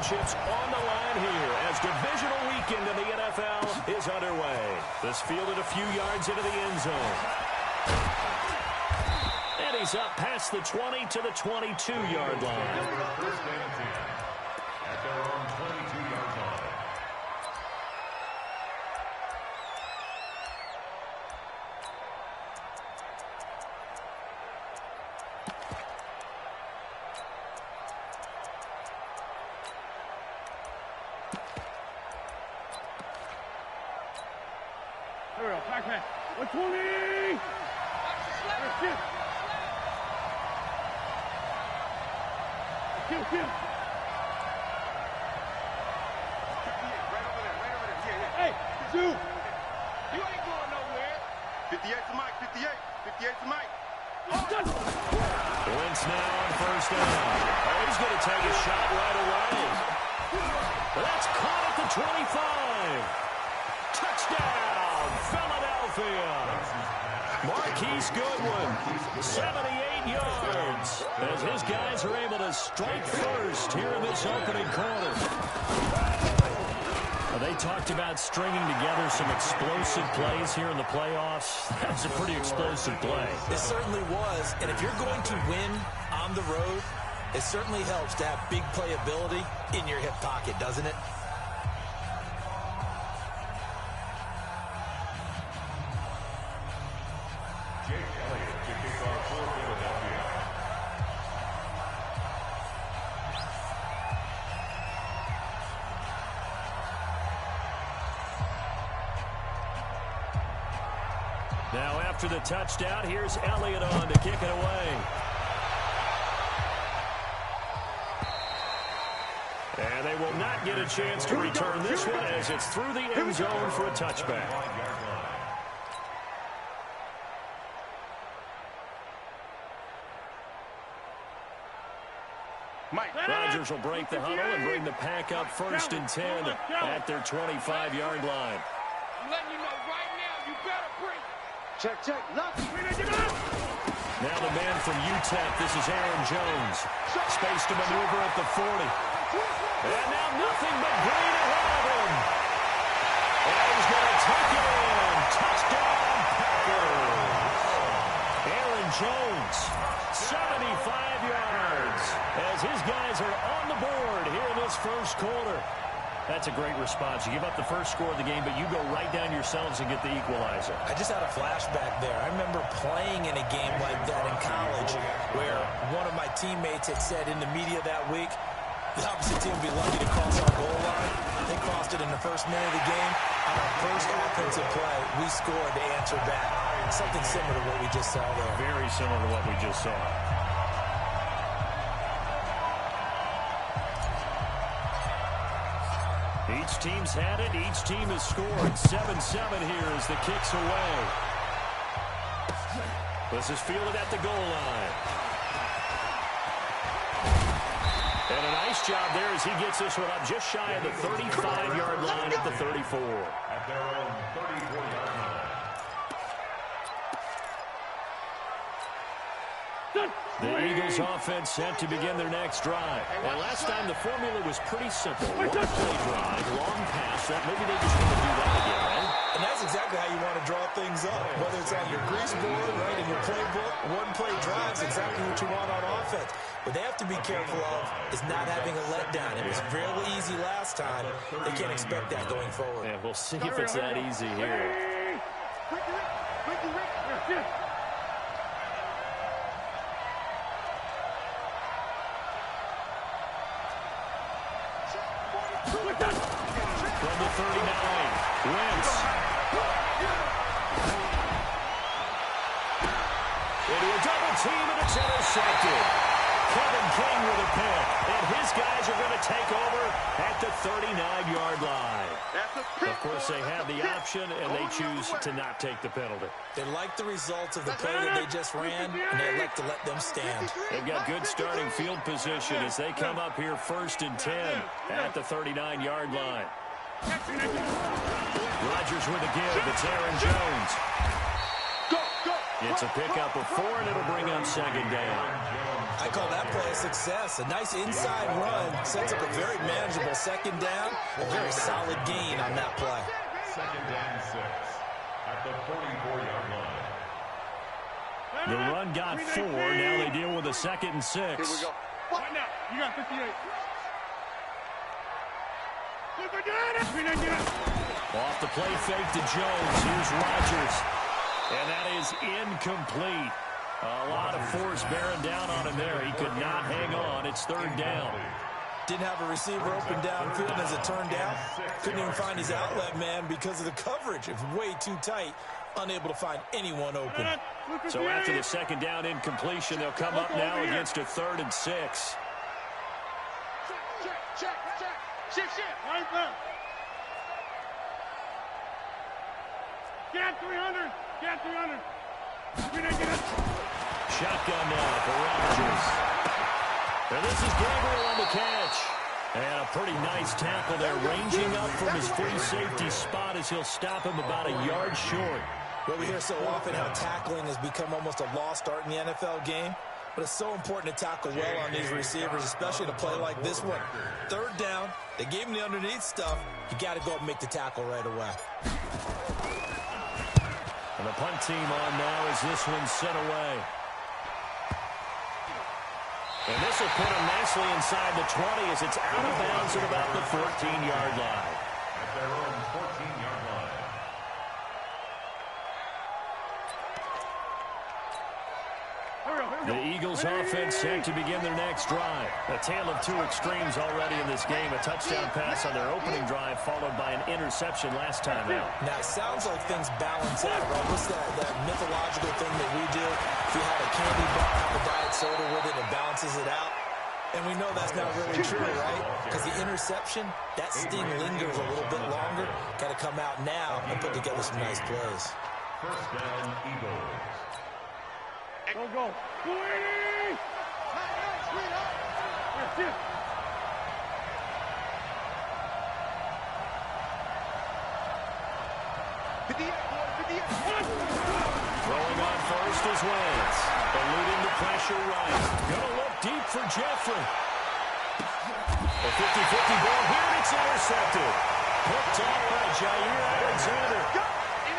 championships on the line here as divisional weekend in the NFL is underway. This fielded a few yards into the end zone. And he's up past the 20 to the 22-yard line. At their own 22-yard line. Backpack. 120! Kill. Right over there. Yeah. Hey, shoot! You ain't going nowhere. 58 to Mike, 58 to Mike. Wentz now on first down. Oh, he's going to take a shot right away. That's caught at the 25. Touchdown, Philadelphia. Marquise Goodwin, 78 yards, as his guys are able to strike first here in this opening quarter. They talked about stringing together some explosive plays here in the playoffs. That was a pretty explosive play. It certainly was, and if you're going to win on the road, it certainly helps to have big playability in your hip pocket, doesn't it? Now after the touchdown, here's Elliott on to kick it away. And they will not get a chance to return this one as it's through the end zone for a touchback. Rodgers will break the huddle and bring the pack up first and 10 at their 25-yard line. I'm letting you know right now, you better bring. Check. Now the man from UTEP, this is Aaron Jones. Space to maneuver at the 40. And now nothing but green ahead of him. And he's going to take it in. Touchdown, Packers. Aaron Jones, 75 yards, as his guys are on the board here in this first quarter. That's a great response. You give up the first score of the game, but you go right down yourselves and get the equalizer. I just had a flashback there. I remember playing in a game like that in college where one of my teammates had said in the media that week, the opposite team would be lucky to cross our goal line. They crossed it in the first minute of the game. On our first offensive play, we scored to answer back. Something similar to what we just saw there. Very similar to what we just saw. Each team's had it. Each team has scored. 7-7 here as the kick's away. This is fielded at the goal line. And a nice job there as he gets this one up just shy of the 35-yard line at the 34. At their own 34-yard line. The Eagles offense set to begin their next drive. And last time the formula was pretty simple. One play drive, long pass. That maybe they just want to do that again, right? And that's exactly how you want to draw things up. Whether it's on your grease board, right, in your playbook, one play drives exactly what you want on offense. What they have to be careful of is not having a letdown. It was fairly easy last time. They can't expect that going forward. Yeah, we'll see if it's that easy here. From the 39, Wentz. Into a double team, and it's intercepted. Kevin King with a pick, and his guys are going to take over at the 39-yard line. Of course, they have the option, and they choose to not take the penalty. They like the results of the play that they just ran, and they like to let them stand. They've got good starting field position as they come up here first and 10 at the 39-yard line. Rodgers with a give. It's Aaron Jones. It's a pickup of 4, and it'll bring up second down. I call that play a success. A nice inside run sets up a very manageable second down. A very solid gain on that play. Second down 6 at the 44-yard line. The run got 4. Now they deal with a 2nd and 6. Here we go. Right now. You got 58. Off the play fake to Jones. Here's Rodgers. And that is incomplete. A lot of force bearing down on him there. He could not hang on. It's 3rd down. Didn't have a receiver open downfield as it turned out. Couldn't even find his outlet man because of the coverage. It was way too tight. Unable to find anyone open. So after the 2nd down incompletion, they'll come up now against a 3rd and 6. Check. Shift. Right there. Get 300. Shotgun now for Rodgers. And this is Gabriel on the catch. And a pretty nice tackle there, ranging up from his free safety spot as he'll stop him about a yard short. Well, we hear so often how tackling has become almost a lost art in the NFL game. But it's so important to tackle well on these receivers, especially in a play like this one. 3rd down, they gave him the underneath stuff. You got to go up and make the tackle right away. And the punt team on now as this one's set away. And this will put him nicely inside the 20 as it's out of bounds at about the 14-yard line. At their own 14-yard line. The Eagles offense set to begin their next drive. A tale of 2 extremes already in this game. A touchdown pass on their opening drive followed by an interception last time out. Now, it sounds like things balance out, right? What's that mythological thing that we do? If you had a candy bar, have a diet soda with it, it balances it out. And we know that's not really true, right? Because the interception, that sting lingers a little bit longer. Got to come out now and put together some nice plays. First down, Eagles. Go. 280. Yes. Throwing on first is Wentz. Eluding the pressure right. Gonna look deep for Jeffrey. A 50-50 ball here, and it's intercepted. Hooked off by Jair Alexander.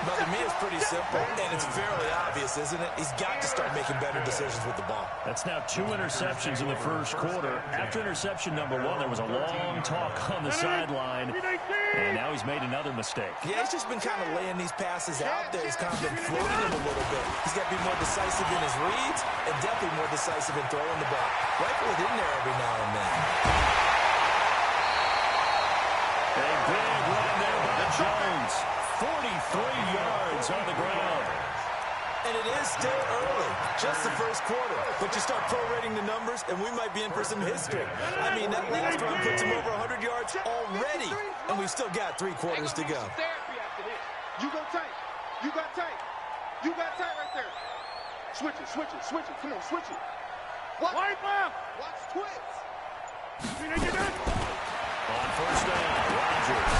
But to me, it's pretty simple, and it's fairly obvious, isn't it? He's got to start making better decisions with the ball. That's now 2 interceptions in the first quarter. After interception number 1, there was a long talk on the sideline, and now he's made another mistake. Yeah, he's just been kind of laying these passes out there. He's kind of been floating them a little bit. He's got to be more decisive in his reads and definitely more decisive in throwing the ball. Rifle it in there every now and then. A big run there by Jones. 43 yards on the ground. And it is still early, just the first quarter. But you start prorating the numbers, and we might be in for some history. I mean, that last run puts him over 100 yards already, and we've still got 3 quarters to go. You go tight. You got tight. You got tight right there. Switch it. Come on, switch it. Watch twist. On first down, Rodgers.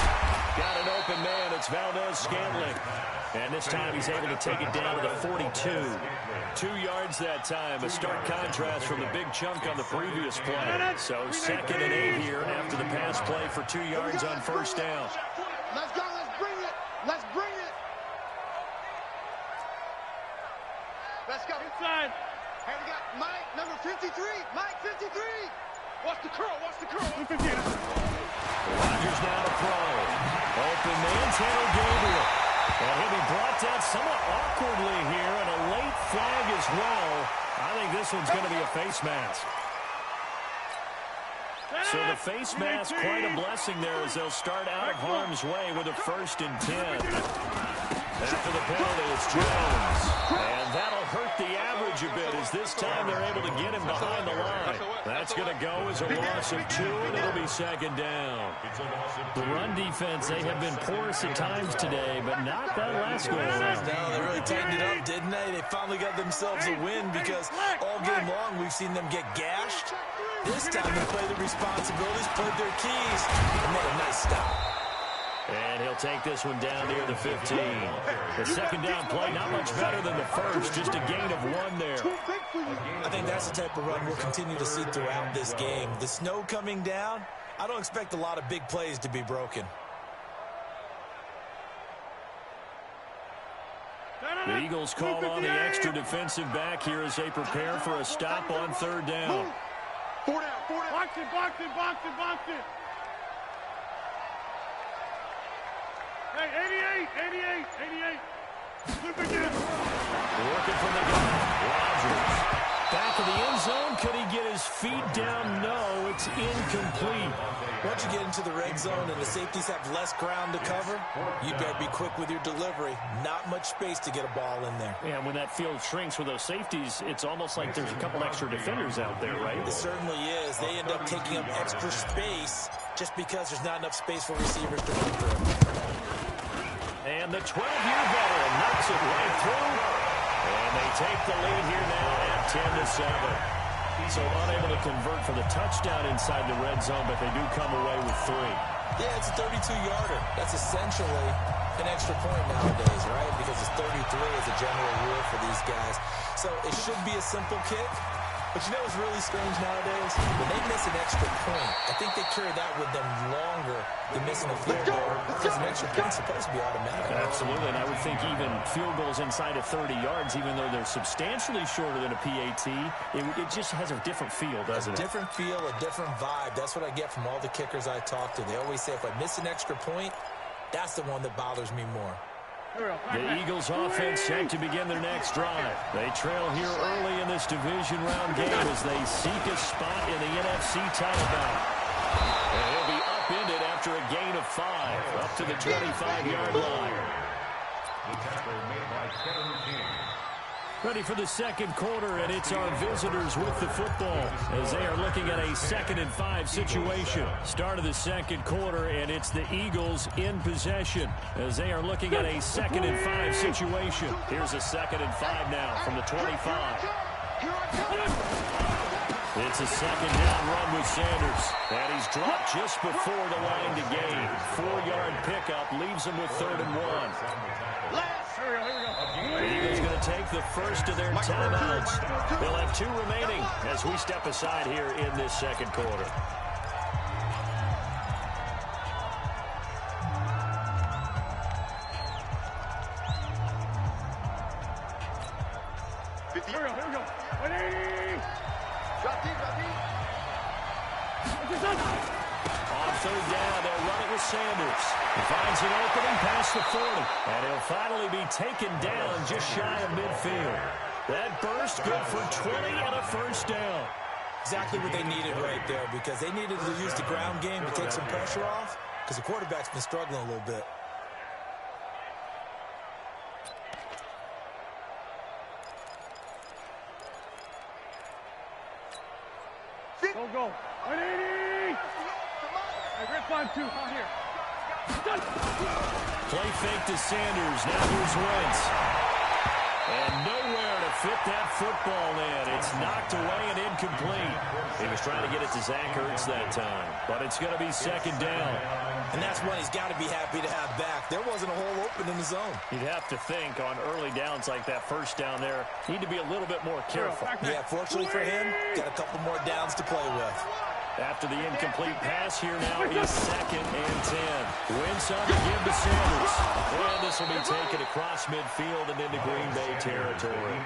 Got an open man. It's Valdez-Scantling. And this time he's able to take it down to the 42. 2 yards that time. A stark contrast from the big chunk on the previous play. So 2nd and 8 here after the pass play for 2 yards on first down. Let's go. Let's bring it. Let's go. Inside. Hey, we got Mike, number 53. Mike, 53. Watch the curl. Rodgers now to throw. Open man, Tanner Gabriel. And he'll be brought down somewhat awkwardly here, and a late flag as well. I think this one's going to be a face mask. So the face mask, quite a blessing there as they'll start out of harm's way with a 1st and 10. After the penalty, it's Jones. And that'll hurt the average a bit as this time they're able to get him behind the line. That's going to go as a loss of 2, and it'll be 2nd down. The run defense, they have been porous at times today, but not that last go around. No, they really tightened it up, didn't they? They finally got themselves a win because all game long we've seen them get gashed. This time they played the responsibilities, played their keys, and made a nice stop. And he'll take this one down near the 15. The second down play, not much better than the first, just a gain of 1 there. I think that's the type of run we'll continue to see throughout this game. The snow coming down, I don't expect a lot of big plays to be broken. The Eagles call on the extra defensive back here as they prepare for a stop on 3rd down. 4 down, 4 down. Box it, box it, box it, box it. Hey, 88, 88, 88. Flip again. Working from the gun. Rodgers. Back of the end zone. Could he get his feet down? No, it's incomplete. Once you get into the red zone and the safeties have less ground to cover, you better be quick with your delivery. Not much space to get a ball in there. Yeah, when that field shrinks with those safeties, it's almost like there's a couple extra defenders out there, right? It certainly is. They end up taking up extra space just because there's not enough space for receivers to run through. And the 12-year veteran knocks it right through. And they take the lead here now at 10-7. So unable to convert for the touchdown inside the red zone, but they do come away with 3. Yeah, it's a 32-yarder. That's essentially an extra point nowadays, right? Because it's 33 as a general rule for these guys. So it should be a simple kick. But you know what's really strange nowadays? When they miss an extra point, I think they carry that with them longer than missing a field goal because an extra point's supposed to be automatic. Absolutely, and I would think even field goals inside of 30 yards, even though they're substantially shorter than a PAT, it just has a different feel, doesn't it? A different feel, a different vibe. That's what I get from all the kickers I talk to. They always say if I miss an extra point, that's the one that bothers me more. The Eagles offense set to begin their next drive. They trail here early in this division round game as they seek a spot in the NFC title bout. And he'll be upended after a gain of 5, up to the 25-yard line. The tackle made by Kevin King. Ready for the second quarter, and it's our visitors with the football as they are looking at a 2nd and 5 situation. Start of the second quarter, and it's the Eagles in possession as they are looking at a 2nd and 5 situation. Here's a 2nd and 5 now from the 25. It's a second down run with Sanders, and he's dropped just before the line to gain. 4-yard pickup leaves him with 3rd and 1. The Eagles going to take the first of their timeouts. They'll have 2 remaining as we step aside here in this second quarter. Here we go. 180. Drop deep, drop deep. On 3rd down, they'll run it with Sanders. He finds an opening past the 40, and he'll finally be taken down just shy of midfield. That burst good for 20 and a first down. Exactly what they needed right there because they needed to use the ground game to take some pressure off because the quarterback's been struggling a little bit. Go. 180. Hey, red 5-2 out here. Play fake to Sanders. Now here's Wentz. And nowhere to fit that football in. It's knocked away and incomplete. He was trying to get it to Zach Ertz that time. But it's going to be 2nd down. And that's one he's got to be happy to have back. There wasn't a hole open in the zone. You'd have to think on early downs like that first down there, need to be a little bit more careful. Yeah, fortunately for him, got a couple more downs to play with. After the incomplete pass, here now is 2nd and 10. Wentz on to give to Sanders. And this will be taken across midfield and into Green Bay territory.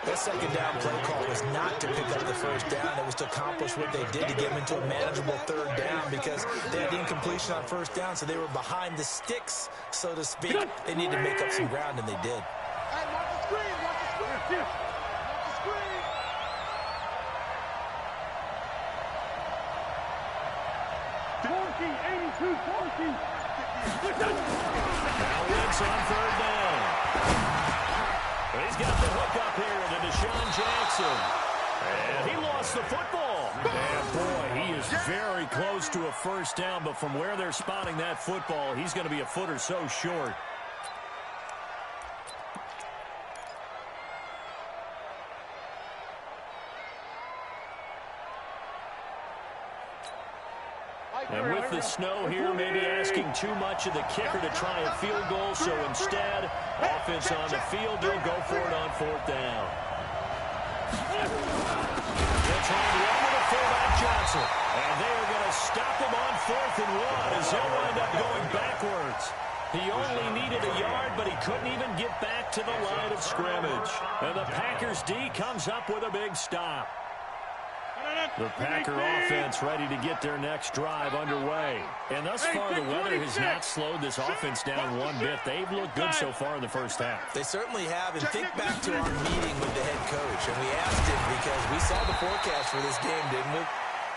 That second down play call was not to pick up the first down. It was to accomplish what they did to get them into a manageable 3rd down because they had the incompletion on 1st down, so they were behind the sticks, so to speak. They needed to make up some ground, and they did. Hey, mark the screen, mark the screen. Mark the screen. Now Wentz on 3rd down. He's got the hook up here to Deshaun Jackson. And he lost the football. And boy, he is very close to a first down, but from where they're spotting that football, he's going to be a foot or so short. And with the snow here, maybe asking too much of the kicker to try a field goal, so instead, offense on the field, they'll go for it on 4th down. They'll try and run with a fullback Johnson. And they are going to stop him on 4th and 1 as he'll wind up going backwards. He only needed a yard, but he couldn't even get back to the line of scrimmage. And the Packers D comes up with a big stop. The Packer offense ready to get their next drive underway. And thus far, the weather has not slowed this offense down one bit. They've looked good so far in the first half. They certainly have. And think back to our meeting with the head coach. And we asked him because we saw the forecast for this game, didn't we?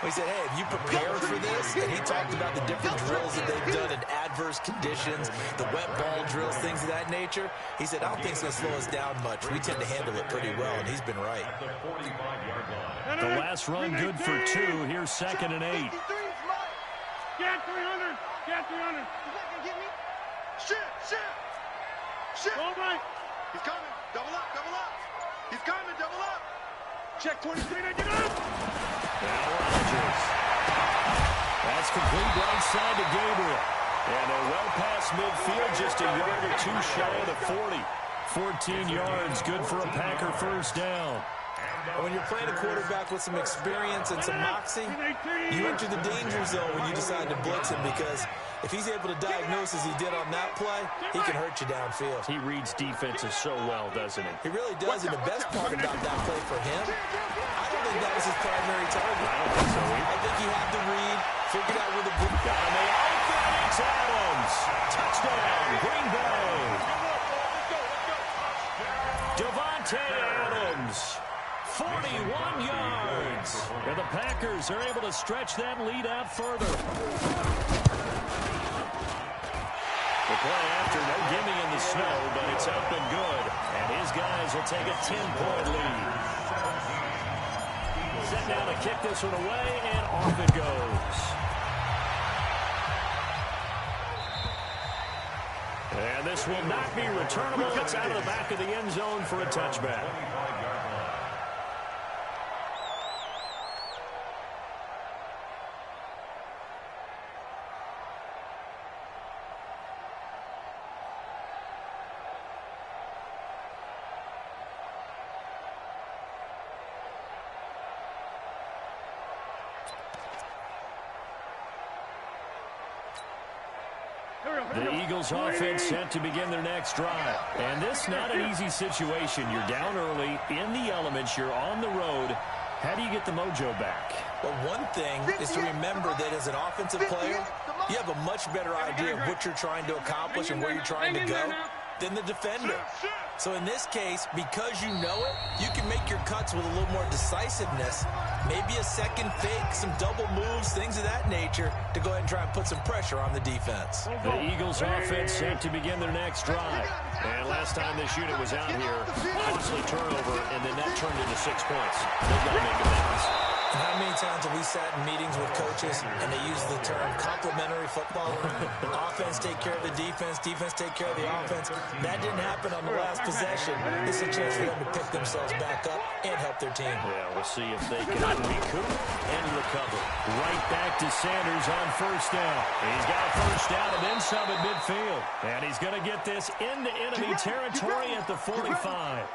We said, hey, have you prepared for this? And he talked about the different drills that they've done in adverse conditions, the wet ball drills, things of that nature. He said, I don't think it's going to slow us down much. We tend to handle it pretty well, and he's been right. The last run good for 2. Here's 2nd and 8. Get 300. Get 300. Is that going to get me? Shit. All right. He's coming. Double up. He's coming. Double up. Check 23. Now get up. Now Rodgers. That's complete right side to Gabriel. And a well past midfield, just a yard or 2 shy of the 40. 14 yards, good for a Packer first down. When you're playing a quarterback with some experience and some moxie, you enter the danger zone when you decide to blitz him, because if he's able to diagnose as he did on that play, he can hurt you downfield. He reads defenses so well, doesn't he? He really does, and the best part about that play for him, I don't think that was his primary target. I don't think so either. I think he had to read, figured out where the book got him open. It's Adams. Touchdown, Green Bay. Devontae Adams. 41 yards. And the Packers are able to stretch that lead out further. The play after, no gimme in the snow, but it's up and good. And his guys will take a 10-point lead. Set down to kick this one away, and off it goes. And this will not be returnable. It's out of the back of the end zone for a touchback. The Eagles offense set to begin their next drive. And this not an easy situation. You're down early, in the elements, you're on the road. How do you get the mojo back? Well, one thing is to remember that as an offensive player, you have a much better idea of what you're trying to accomplish and where you're trying to go than the defender. So in this case, because you know it, you can make your cuts with a little more decisiveness. Maybe a second fake, some double moves, things of that nature to go ahead and try and put some pressure on the defense. The Eagles offense set to begin their next drive. And last time this unit was out here, costly turnover, and then that turned into 6 points. They've got to make amends. And how many times have we sat in meetings with coaches and they use the term complementary football? Offense take care of the defense, defense take care of the offense. That didn't happen on the last possession. This is a chance for them to pick themselves back up and help their team. Yeah, we'll see if they can recoup and recover. Right back to Sanders on first down. He's got a first down and then some at midfield. And he's going to get this into enemy territory at the 45.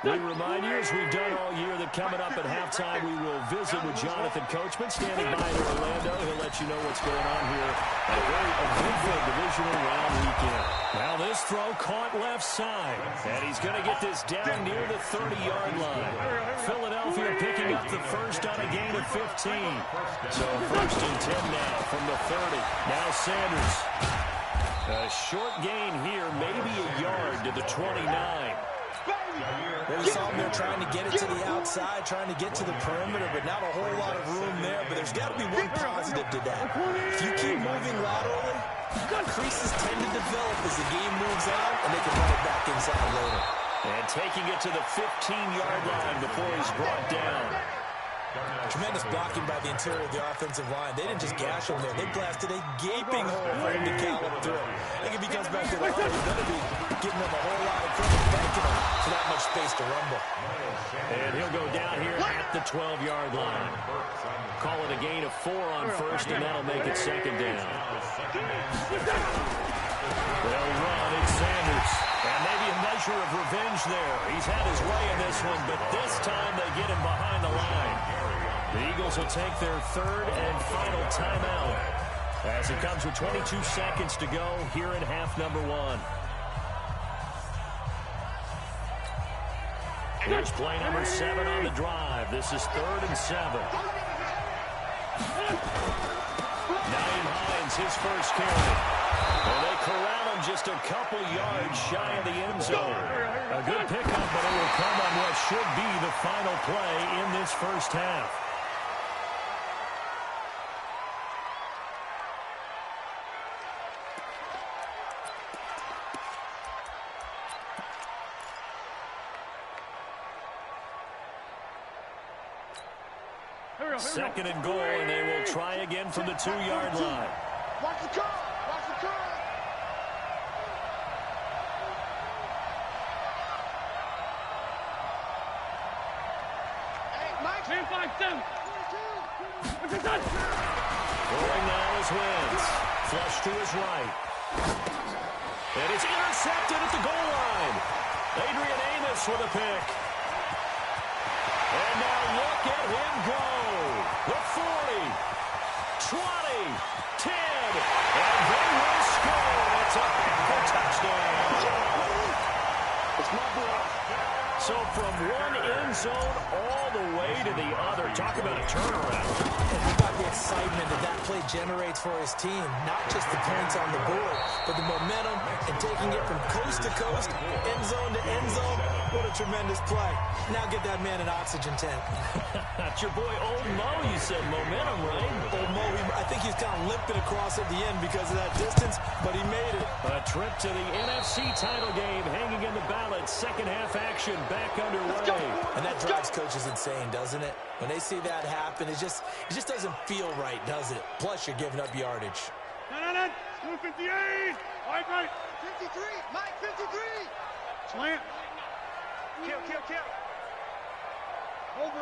We remind you, as we've done all year, that coming up at halftime, we will visit with Jonathan Coachman, standing by in Orlando. He'll let you know what's going on here at a very eventful divisional round weekend. Now this throw caught left side, and he's going to get this down near the 30-yard line. Philadelphia picking up the first on a gain of 15. So first and 10 now from the 30. Now Sanders. A short gain here, maybe a yard to the 29. Well, we saw them there trying to get it to the outside, trying to get to the perimeter, but not a whole lot of room there. But there's got to be one positive to that. If you keep moving laterally, creases tend to develop as the game moves on, and they can run it back inside later. And taking it to the 15-yard line before he's brought down. Tremendous tremendous blocking by the interior of the offensive line. They didn't just gash him there. They blasted a gaping hole for him to gallop through. I think if he comes back to the line, he's going to be giving them a whole lot of credit, thanking him for that much space to rumble. And he'll go down here at the 12-yard line. Call it a gain of 4 on first, and that'll make it second down. They'll run. It's Sanders. And maybe a measure of revenge there. He's had his way in this one, but this time they get him behind the line. The Eagles will take their third and final timeout as it comes with 22 seconds to go here in half number 1. Here's play number 7 on the drive. This is 3rd and 7. Naeem Hines, his first carry. And they corral him just a couple yards shy of the end zone. A good pickup, but it will come on what should be the final play in this first half. Second and goal, and they will try again from the 2-yard line. Watch the curve. Watch the curve. Hey, Mike. 10-5-7. Throwing now is Wiz. Flush to his right. And it's intercepted at the goal line. Adrian Amos with a pick. And now look at him go. The 40, 20, 10, and they will score. It's a backer touchdown. It's my boy. So from one end zone all the way to the other. Talk about a turnaround. And how about the excitement that play generates for his team? Not just the points on the board, but the momentum and taking it from coast to coast, end zone to end zone. What a tremendous play. Now get that man an oxygen tank. That's your boy Old Mo. You said momentum, right? Old Mo, I think he's kind of limping across at the end because of that distance, but he made it. A trip to the NFC title game hanging in the balance. Second half action back underway. And that drives coaches insane, doesn't it? When they see that happen, it just doesn't feel right, does it? Plus, you're giving up yardage. 258. Right. 53. Mike, 53. Slant. Kill. Over.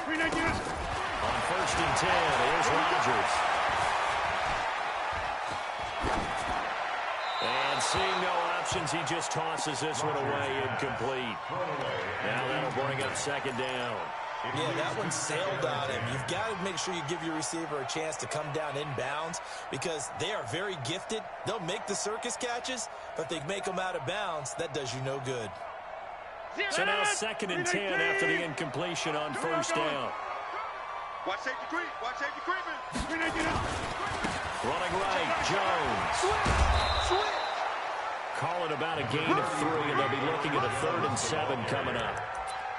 319. On 1st and 10, here's Rodgers. And seeing no options, he just tosses this one away incomplete. Now that'll bring up second down. Yeah, that one sailed on him. You've got to make sure you give your receiver a chance to come down inbounds because they are very gifted. They'll make the circus catches, but they make them out of bounds. That does you no good. So now 2nd and 10 after the incompletion on 1st down. Watch safety creeping. Running right, Jones. Switch. Call it about a gain of 3, and they'll be looking at a 3rd and 7 coming up.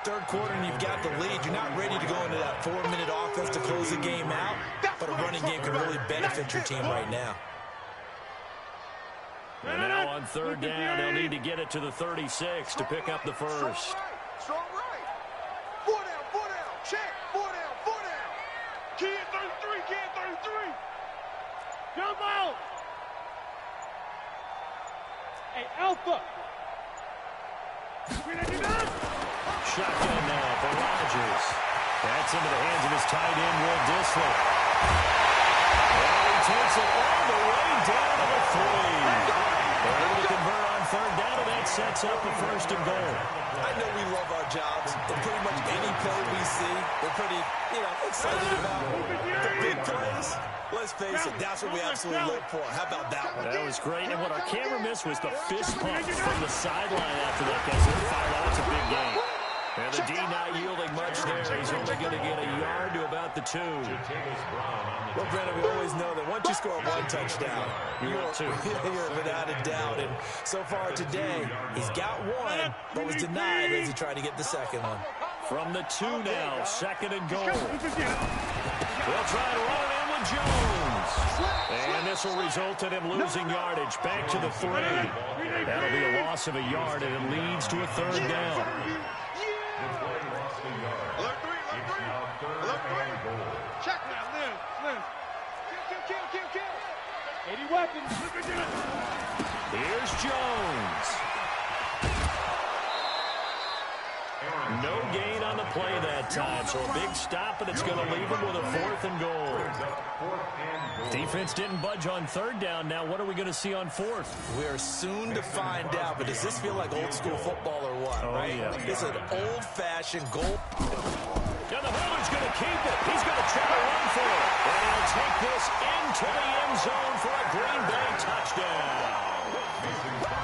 Third quarter and you've got the lead. You're not ready to go into that 4-minute offense to close the game out, but a running game can really benefit your team right now. And now on 3rd down, they'll need to get it to the 36 to pick up the first. Strong right. 4 down. Check. 4 down. Key at 33. Jump out. Hey, Alpha. Shotgun now for Rodgers. That's into the hands of his tight end, Will Dissler. And he takes it all the way down to the 3. They're able to convert on 3rd down, and that sets up a 1st and goal. I know we love our jobs, and pretty much any play we see, we're pretty, excited about the big plays. Let's face it, that's what we absolutely live for. How about that one? That was great, and what our camera missed was the fist pump from the sideline after that. Guys, that's a big game. And the D not yielding much there. He's only going to get a yard to about the 2. Well, Brennan, we always know that once you score one touchdown, you're without a doubt. And so far today, he's got one, but was denied as he tried to get the second one. From the 2 now, 2nd and goal. They'll try to run it in with Jones. And this will result in him losing yardage. Back to the 3. That'll be a loss of a yard, and it leads to a 3rd down. Alert 3. Here's Jones. No gain on the play that time, so a big stop, and it's going to leave him with a 4th and goal. Defense didn't budge on 3rd down. Now what are we going to see on 4th? We're soon to find out, but does this feel like old school football or what, right? Yeah. It's an old-fashioned goal. And the holder's going to keep it. He's going to try to run for it. And he'll take this into the end zone for a Green Bay touchdown.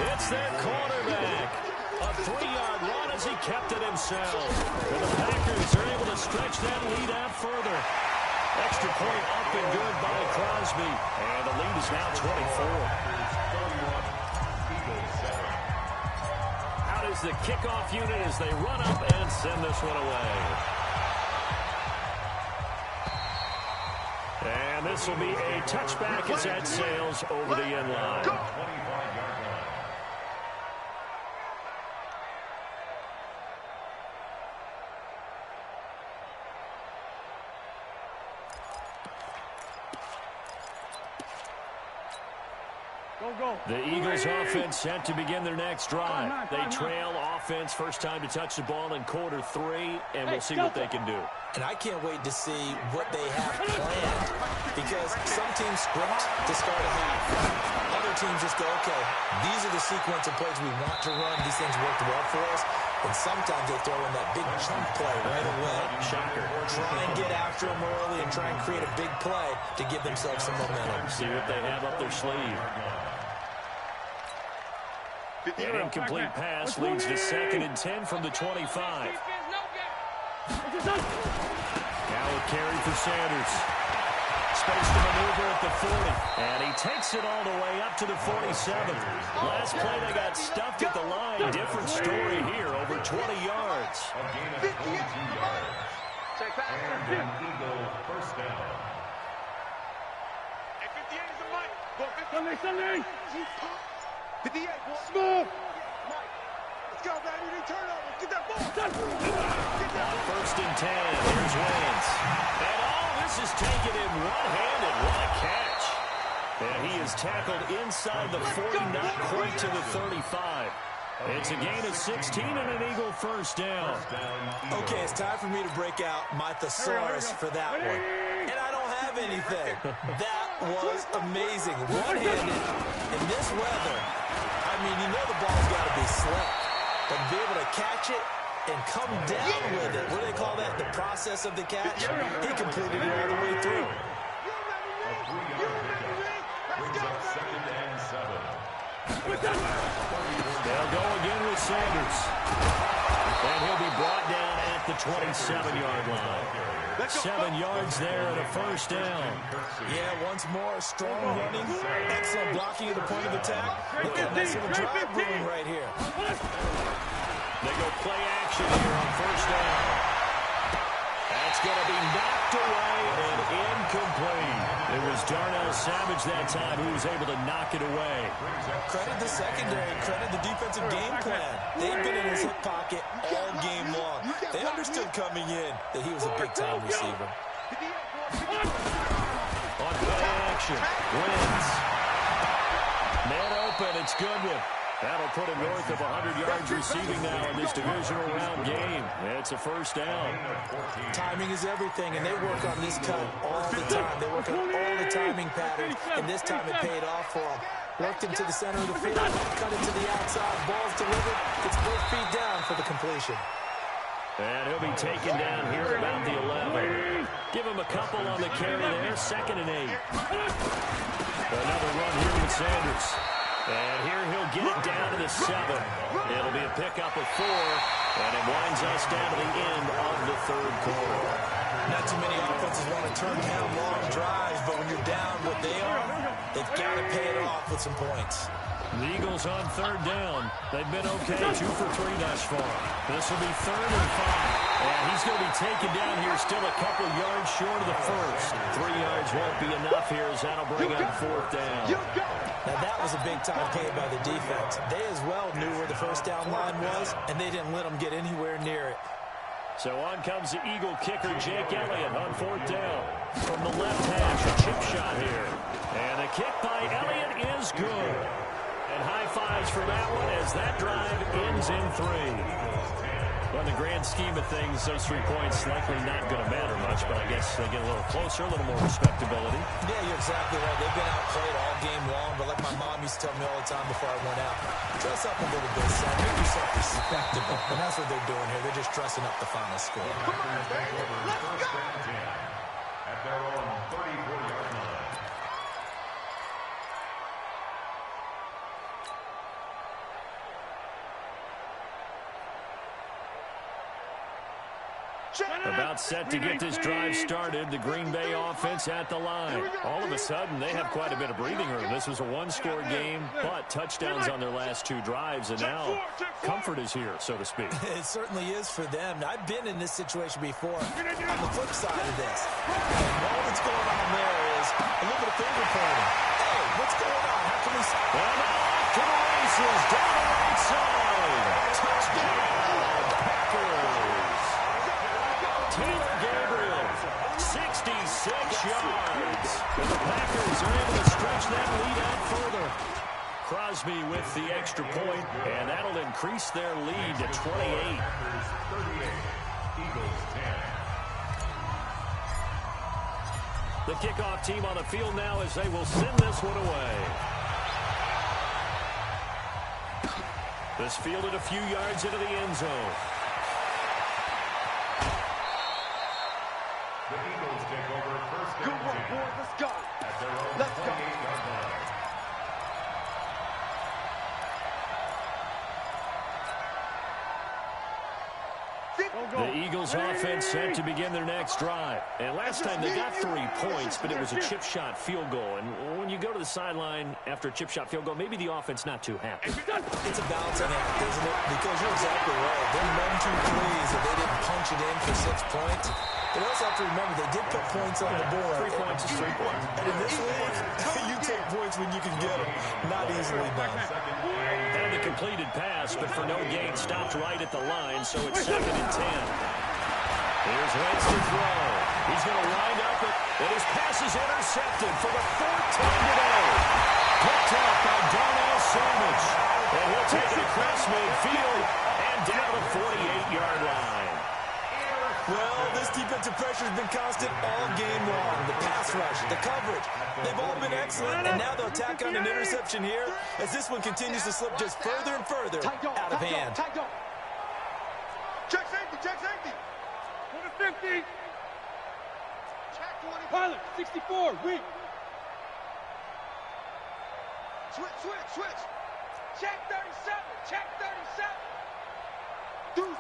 It's their quarterback. A 3-yard run as he kept it himself. And the Packers are able to stretch that lead out further. Extra point up and good by Crosby. And the lead is now 24. Out is the kickoff unit as they run up and send this one away. And this will be a touchback as that sails over the end line. The Eagles offense set to begin their next drive. They trail offense first time to touch the ball in quarter 3, and we'll see what they can do. And I can't wait to see what they have planned, because some teams script to start a half. Other teams just go, okay, these are the sequence of plays we want to run. These things worked well for us. And sometimes they throw in that big chunk play right away. Shocker. Try and get after them early and try and create a big play to give themselves some momentum. See what they have up their sleeve. An incomplete pass leads to 2nd and 10 from the 25. Now a carry for Sanders. Space to maneuver at the 40. And he takes it all the way up to the 47. Last play they got stuffed at the line. Different story here, over 20 yards. First down. Hey, 58 is the mic. Go 58, 58, boy. Smooth. Mike, let's go, baby. They turn over. Get that ball. On 1st and 10, here's Wentz. And this is taken in one-handed. What a catch. And he is tackled inside the 40, not quite to the 35. It's a gain of 16 and an Eagle first down. Okay, it's time for me to break out my thesaurus for that one. And I don't have anything. That was amazing. One-handed in this weather. I mean, you know the ball's got to be slick. But to be able to catch it and come down with it, what do they call that? The process of the catch? He completed it all the way through. A 3-yard pickup brings up 2nd and 7. They'll go again with Sanders. And he'll be brought down at the 27-yard line. 7 yards there and a first down. Yeah, once more, strong running, excellent blocking at the point of attack. Look at this little drive brewing right here. They go play action here on first down. That's going to be knocked away and incomplete. It was Darnell Savage that time who was able to knock it away. Credit the secondary, credit the defensive game plan. They've been in his hip pocket all game long. They understood coming in that he was a big-time receiver. On play action, Wentz. Man open, it's Goodwin. That'll put him north of 100 yards receiving now in this divisional round game. It's a first down. Timing is everything, and they work on this cut all the time. They work on all the timing patterns, and this time it paid off for them. Worked him to the center of the field, cut it to the outside, ball's delivered, gets both feet down for the completion. And he'll be taken down here about the 11. Give him a couple on the carry there, 2nd and 8. Another run here with Sanders. And here he'll get it down to the 7. It'll be a pickup of 4, and it winds us down to the end of the 3rd quarter. Not too many offenses want to turn down long drives, but when you're down what they are, they've got to pay it off with some points. The Eagles on 3rd down. They've been okay, 2 for 3 thus far. This will be 3rd and 5. And he's going to be taken down here still a couple yards short of the first. 3 yards won't be enough here as that'll bring up 4th down. Now that was a big-time play by the defense. They as well knew where the first down line was, and they didn't let them get anywhere near it. So on comes the Eagle kicker, Jake Elliott, on 4th down. From the left hash, a chip shot here. And the kick by Elliott is good. And high fives for that one as that drive ends in 3. Well, in the grand scheme of things, those 3 points likely not going to matter much, but I guess they get a little closer, a little more respectability. Yeah, you're exactly right. They've been outplayed all game long, but like my mom used to tell me all the time before I went out, dress up a little bit, son. Make yourself respectable. And that's what they're doing here. They're just dressing up the final score. Come on, baby. Let's go. At their own 34-yard line. About set to get this drive started. The Green Bay offense at the line. All of a sudden, they have quite a bit of breathing room. This was a one-score game, but touchdowns on their last 2 drives, and now comfort is here, so to speak. It certainly is for them. I've been in this situation before. On the flip side of this, and all that's going on there is a little bit of finger pointing. Hey, what's going on? How can we... Well, now off to the races, down the right side. Touchdown, Packers. Taylor Gabriel, 66 yards. And the Packers are able to stretch that lead out further. Crosby with the extra point, and that'll increase their lead to 28. The kickoff team on the field now as they will send this one away. This fielded a few yards into the end zone. The Eagles take over first Good and work, 10. boys. Let's go. At their own Let's go. 28-yard line. The Eagles offense set to begin their next drive. And last time they got 3 points, but it was a chip shot field goal. And when you go to the sideline after a chip shot field goal, maybe the offense not too happy. It's a balancing act, isn't it? Because you're exactly right. Them 1-2-3s, if they didn't punch it in for 6 points. But also have to remember, they did put points on the board. 3 points is 3 points. And in this league, you take points when you can get them. Not easily done. Had the completed pass, but for no gain, stopped right at the line, so it's 2nd and 10. Here's Wentz to throw. He's going to wind up, and his pass is intercepted for the 4th time today. Picked up by Darnell Savage. And he'll take it across midfield and down the 48-yard line. Well, this defensive pressure has been constant all game long. The pass rush, the coverage, they've all been excellent. And now they'll tack on an interception here as this one continues to slip just further and further out of hand. Check safety, check safety. 50. Check 20. Pilot, 64, weak. Switch. Check 37, check 37. Deuce.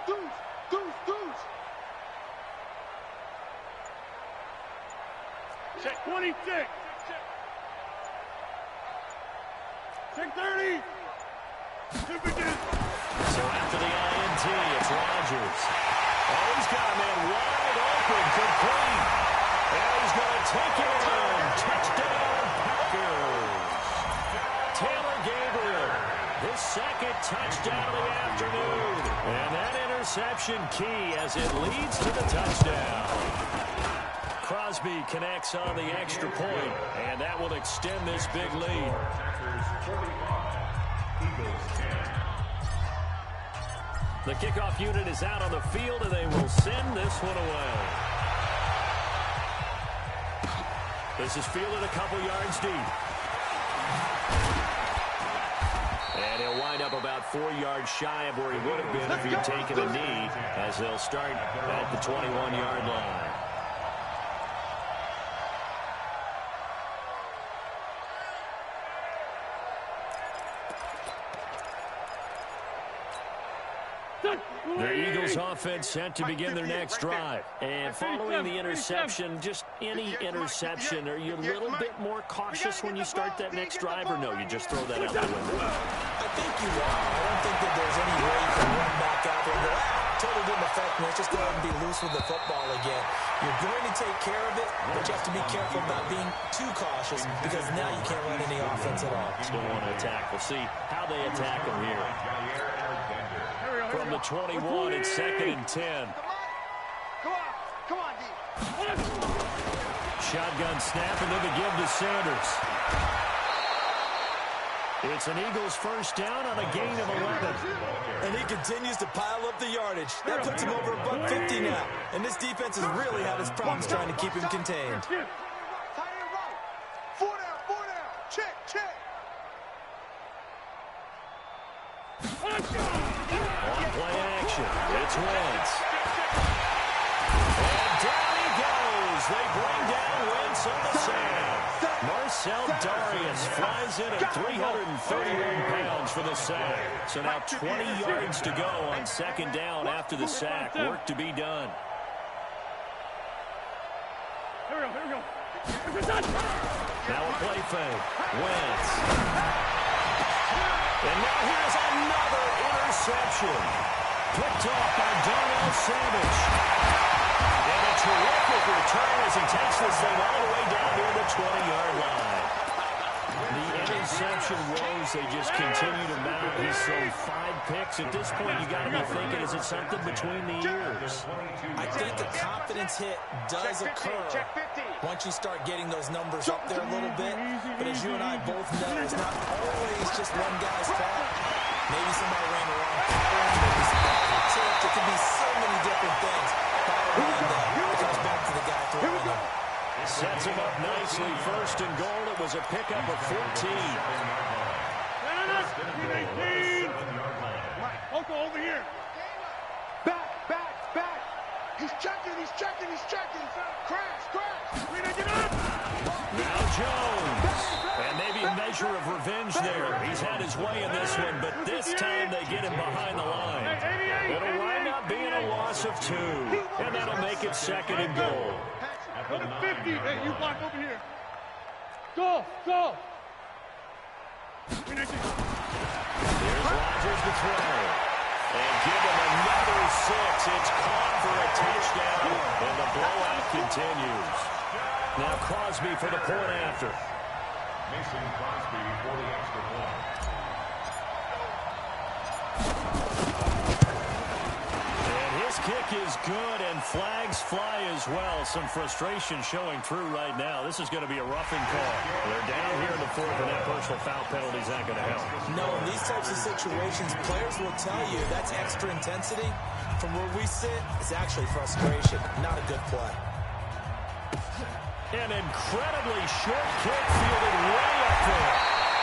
Check 26. Check 30. So after the INT, it's Rodgers. Oh, he's got a man wide open, complete. And he's going to take it in. Touchdown, Packers. Taylor Gabriel, his 2nd touchdown of the afternoon. And that interception key as it leads to the touchdown. Crosby connects on the extra point, and that will extend this big lead. The kickoff unit is out on the field, and they will send this one away. This is fielded a couple yards deep. And he'll wind up about 4 yards shy of where he would have been if he'd taken a knee, as they'll start at the 21-yard line. The Eagles offense set to begin their next drive. And following the interception, just any interception, are you a little bit more cautious when you start that next drive, or no, you just throw that out the window? I think you are. I don't think that there's any way you can run back out there and go, totally didn't affect me. Let's just go ahead and be loose with the football again. You're going to take care of it, but you have to be careful about being too cautious because now you can't run any offense at all. Still want to attack. We'll see how they attack him here. From the 21, it's 2nd and 10. Come on, D. Shotgun snap, and then the give to Sanders. It's an Eagles first down on a gain of 11. And he continues to pile up the yardage. That puts him over $150 now. And this defense has really had its problems trying to keep him contained. Four down. Check. On play action, it's Wentz. And down he goes. They bring down Wentz on the sand. Marcel Darius flies in at 331 pounds for the sack. So now 20 yards to go on second down after the sack. Work to be done. Here we go. Now a play fake. Wentz. And now here's another interception. Picked off by Darnell Savage. And a terrific return as he takes this thing all the way down near the 20-yard line. The interception woes, they just continue to mount. He's thrown 5 picks. At this point, you got to be thinking, is it something between the ears? I think the confidence hit does occur once you start getting those numbers up there a little bit. But as you and I both know, it's not always just one guy's fault. Maybe somebody ran the wrong pattern, maybe somebody was tipped. It could be so many different things. It comes back to the guy throwing them. Sets him up nicely. First and goal. It was a pickup of 14. Oko over here. Back. He's checking. Crash. Now Jones. And maybe a measure of revenge there. He's had his way in this one, but this time they get him behind the line. It'll wind up being a loss of 2. And that'll make it second and goal. Go to 50. Hey, you block over here. Go. Here's Rodgers to throw. And give him another 6. It's caught for a touchdown. And the blowout continues. Now Crosby for the point after. Mason Crosby for the extra point. And his kick is good, and flags fly as well. Some frustration showing through right now. This is going to be a roughing call. They're down here in the 4th, and that personal foul penalty is not going to help. No, in these types of situations, players will tell you that's extra intensity. From where we sit, it's actually frustration, not a good play. An incredibly short kick fielded way up there.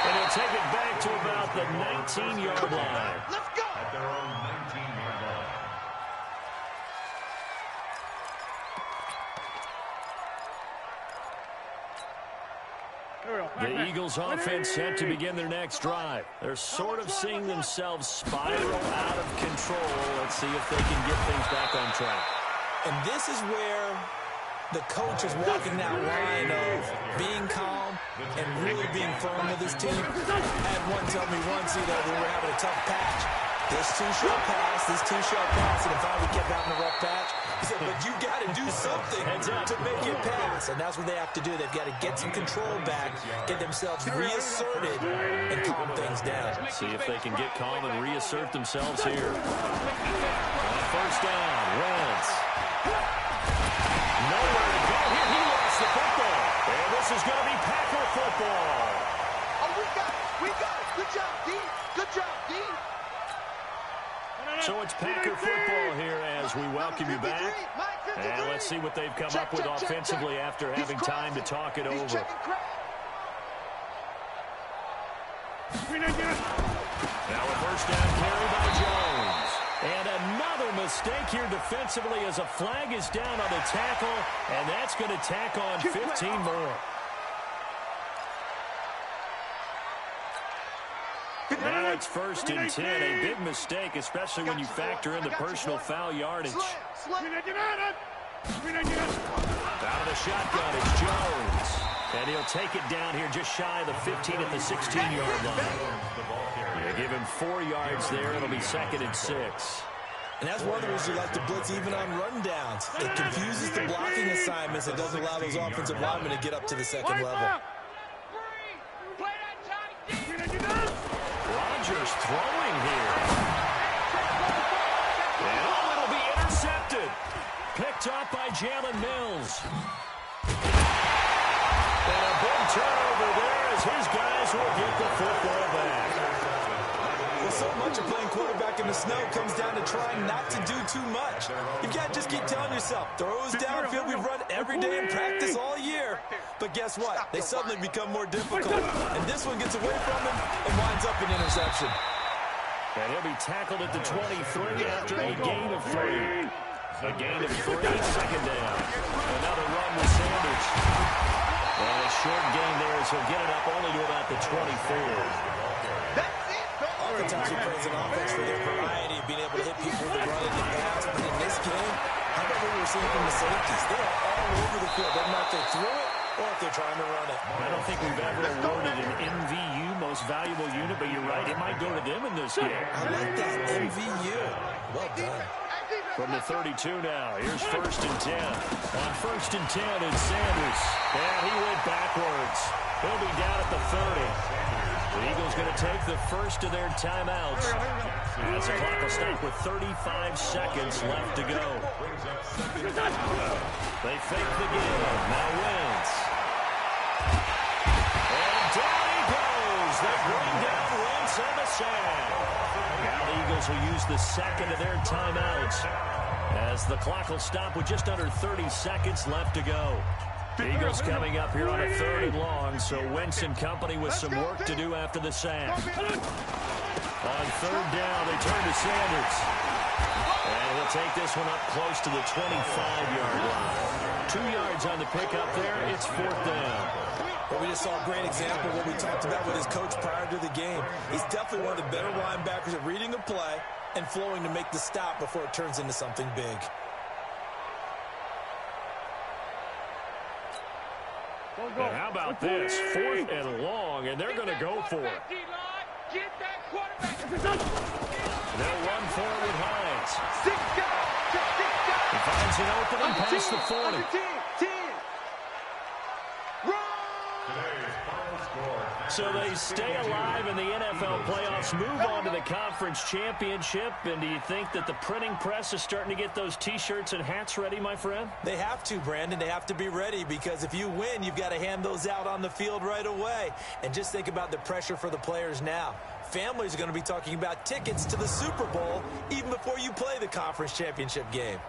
And he'll take it back to about the 19-yard line. Let's go. At their own 19-yard line. The Eagles offense set to begin their next drive. They're sort of seeing themselves spiral out of control. Let's see if they can get things back on track. And this is where the coach is walking that line of being calm and really being firm with his team. I had one tell me once, we were having a tough patch. This two shall pass, and if I would get out in a rough patch, he said, but you got to do something to make it pass. And that's what they have to do. They've got to get some control back, get themselves reasserted, and calm things down. See if they can get calm and reassert themselves here. On first down, Wentz. Nowhere to go here. He lost the football. And this is going to be Packer football. Oh, we got it. Good job, D. So it's Packer football here as we welcome you back. And let's see what they've come up with offensively after having time to talk it over. Now a first down carry by Jones. And another mistake here defensively as a flag is down on the tackle. And that's going to tack on 15 more. Now it's first and 10. A big mistake, especially when you factor in the personal foul yardage. Out of the shotgun, it's Jones. And he'll take it down here just shy of the 15 at the 16-yard line. You give him 4 yards there. It'll be second and 6. And that's one of the reasons you like to blitz even on rundowns. It confuses the blocking assignments. It doesn't allow those offensive linemen to get up to the second level. Rodgers throwing here. And it'll be intercepted. Picked off by Jalen Mills. And a big turnover there as his guys will get the football back. Well, so much of playing quarterback in the snow comes down to trying not to do too much. You can't just keep telling yourself, throws downfield we've run every day in practice all year. But guess what? They suddenly become more difficult. And this one gets away from him and winds up an interception. And he'll be tackled at the 23 after a gain of 3. A gain of 3, second down. Another run with Sanders. And a short gain there as he'll get it up only to about the 24. Oftentimes we praise an offense for their variety of being able to hit people with the run and the pass. But in this game, how about what we're seeing from the safeties? They are all over the field. Doesn't matter if they throw it or if they're trying to run it. I don't think we've ever awarded an MVU, most valuable unit, but you're right, it might go to them in this game. I like that, MVU. Well done. From the 32 now, here's 1st and 10. On 1st and 10, it's Sanders. And he went backwards. He'll be down at the 30. The Eagles going to take the first of their timeouts. As the clock will stop with 35 seconds left to go. They fake the game. Now Wentz. And down he goes. They bring down Wentz on the sack. Now the Eagles will use the second of their timeouts as the clock will stop with just under 30 seconds left to go. Eagles coming up here on a 3rd and long, so Wentz and company with some work to do after the sack. On 3rd down, they turn to Sanders. And he'll take this one up close to the 25-yard line. 2 yards on the pickup there. It's 4th down. But we just saw a great example of what we talked about with his coach prior to the game. He's definitely one of the better linebackers at reading a play and flowing to make the stop before it turns into something big. And how about this? 4th and long, and they're going to go for it. They'll run forward with Hines. He finds an opening past the 40. So they stay alive in the NFL playoffs, move on to the conference championship. And do you think that the printing press is starting to get those T-shirts and hats ready, my friend? They have to, Brandon. They have to be ready because if you win, you've got to hand those out on the field right away. And just think about the pressure for the players now. Families are going to be talking about tickets to the Super Bowl even before you play the conference championship game.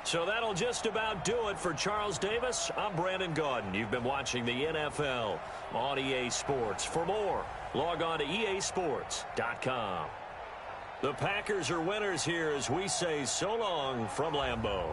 So that'll just about do it for Charles Davis. I'm Brandon Gaudin. You've been watching the NFL on EA Sports. For more, log on to easports.com. The Packers are winners here as we say so long from Lambeau.